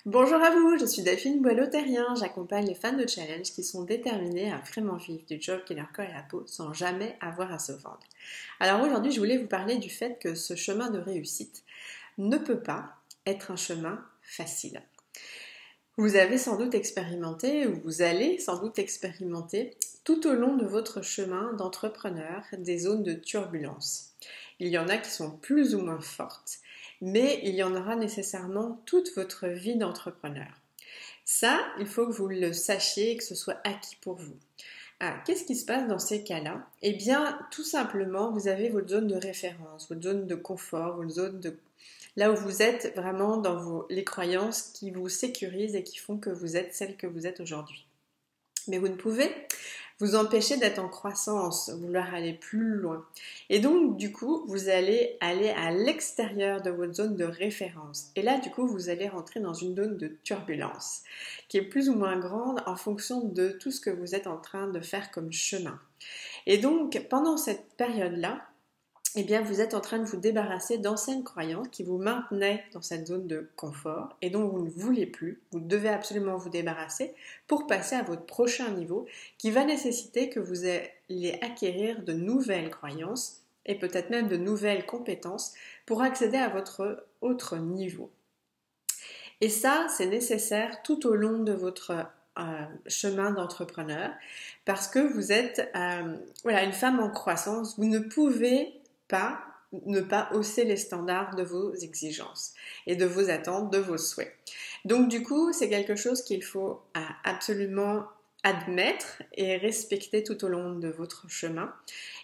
Bonjour à vous, je suis Delphine Boileau-Terrien, j'accompagne les fans de challenge qui sont déterminés à vraiment vivre du job qui leur colle à la peau sans jamais avoir à se vendre. Alors aujourd'hui, je voulais vous parler du fait que ce chemin de réussite ne peut pas être un chemin facile. Vous avez sans doute expérimenté, ou vous allez sans doute expérimenter, tout au long de votre chemin d'entrepreneur, des zones de turbulence. Il y en a qui sont plus ou moins fortes, mais il y en aura nécessairement toute votre vie d'entrepreneur. Ça, il faut que vous le sachiez et que ce soit acquis pour vous. Qu'est-ce qui se passe dans ces cas-là? Eh bien, tout simplement, vous avez votre zone de référence, votre zone de confort, votre zone de... là où vous êtes vraiment dans les croyances qui vous sécurisent et qui font que vous êtes celle que vous êtes aujourd'hui. Mais vous ne pouvez vous empêcher d'être en croissance, vouloir aller plus loin. Et donc, du coup, vous allez aller à l'extérieur de votre zone de référence. Et là, du coup, vous allez rentrer dans une zone de turbulence qui est plus ou moins grande en fonction de tout ce que vous êtes en train de faire comme chemin. Et donc, pendant cette période-là, eh bien, vous êtes en train de vous débarrasser d'anciennes croyances qui vous maintenaient dans cette zone de confort et dont vous ne voulez plus. Vous devez absolument vous débarrasser pour passer à votre prochain niveau qui va nécessiter que vous allez acquérir de nouvelles croyances et peut-être même de nouvelles compétences pour accéder à votre autre niveau. Et ça, c'est nécessaire tout au long de votre chemin d'entrepreneur parce que vous êtes une femme en croissance. Vous ne pouvez pas ne pas hausser les standards de vos exigences et de vos attentes, de vos souhaits. Donc du coup, c'est quelque chose qu'il faut absolument admettre et respecter tout au long de votre chemin.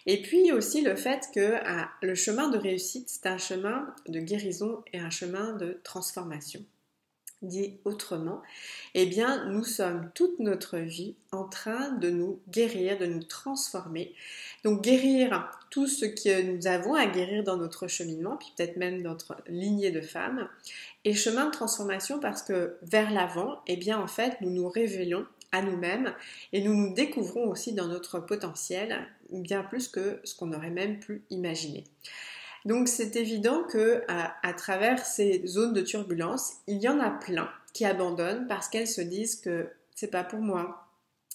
Et puis aussi le fait que le chemin de réussite, c'est un chemin de guérison et un chemin de transformation. Dit autrement, eh bien, nous sommes toute notre vie en train de nous guérir, de nous transformer. Donc, guérir tout ce que nous avons à guérir dans notre cheminement, puis peut-être même notre lignée de femmes. Et chemin de transformation parce que vers l'avant, eh bien, en fait, nous nous révélons à nous-mêmes et nous nous découvrons aussi dans notre potentiel, bien plus que ce qu'on aurait même pu imaginer. Donc c'est évident que à travers ces zones de turbulence, il y en a plein qui abandonnent parce qu'elles se disent que c'est pas pour moi,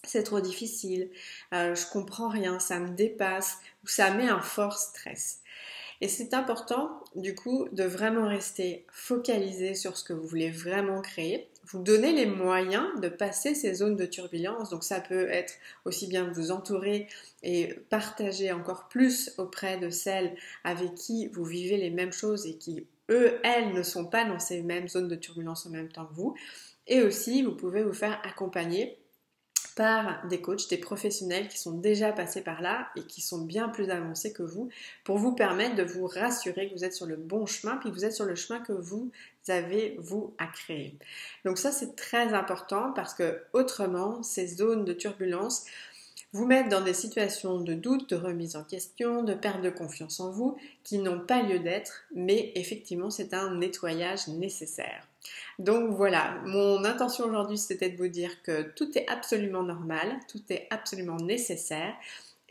c'est trop difficile, je comprends rien, ça me dépasse ou ça met un fort stress. Et c'est important, du coup, de vraiment rester focalisé sur ce que vous voulez vraiment créer. Vous donner les moyens de passer ces zones de turbulence. Donc ça peut être aussi bien vous entourer et partager encore plus auprès de celles avec qui vous vivez les mêmes choses et qui, elles, ne sont pas dans ces mêmes zones de turbulence en même temps que vous. Et aussi, vous pouvez vous faire accompagner par des coachs, des professionnels qui sont déjà passés par là et qui sont bien plus avancés que vous pour vous permettre de vous rassurer que vous êtes sur le bon chemin puis que vous êtes sur le chemin que vous avez vous à créer. Donc ça c'est très important parce que autrement ces zones de turbulence vous mettent dans des situations de doute, de remise en question, de perte de confiance en vous qui n'ont pas lieu d'être, mais effectivement c'est un nettoyage nécessaire. Donc voilà, mon intention aujourd'hui c'était de vous dire que tout est absolument normal, tout est absolument nécessaire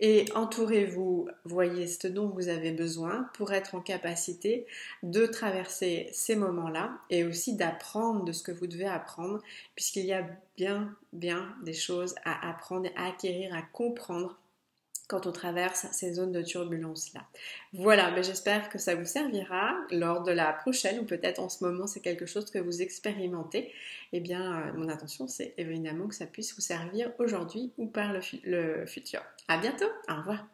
et entourez-vous, voyez ce dont vous avez besoin pour être en capacité de traverser ces moments-là et aussi d'apprendre de ce que vous devez apprendre puisqu'il y a bien des choses à apprendre, à acquérir, à comprendre quand on traverse ces zones de turbulence-là. Voilà, mais j'espère que ça vous servira lors de la prochaine, ou peut-être en ce moment c'est quelque chose que vous expérimentez. Eh bien, mon intention c'est évidemment que ça puisse vous servir aujourd'hui ou par le futur. À bientôt, au revoir.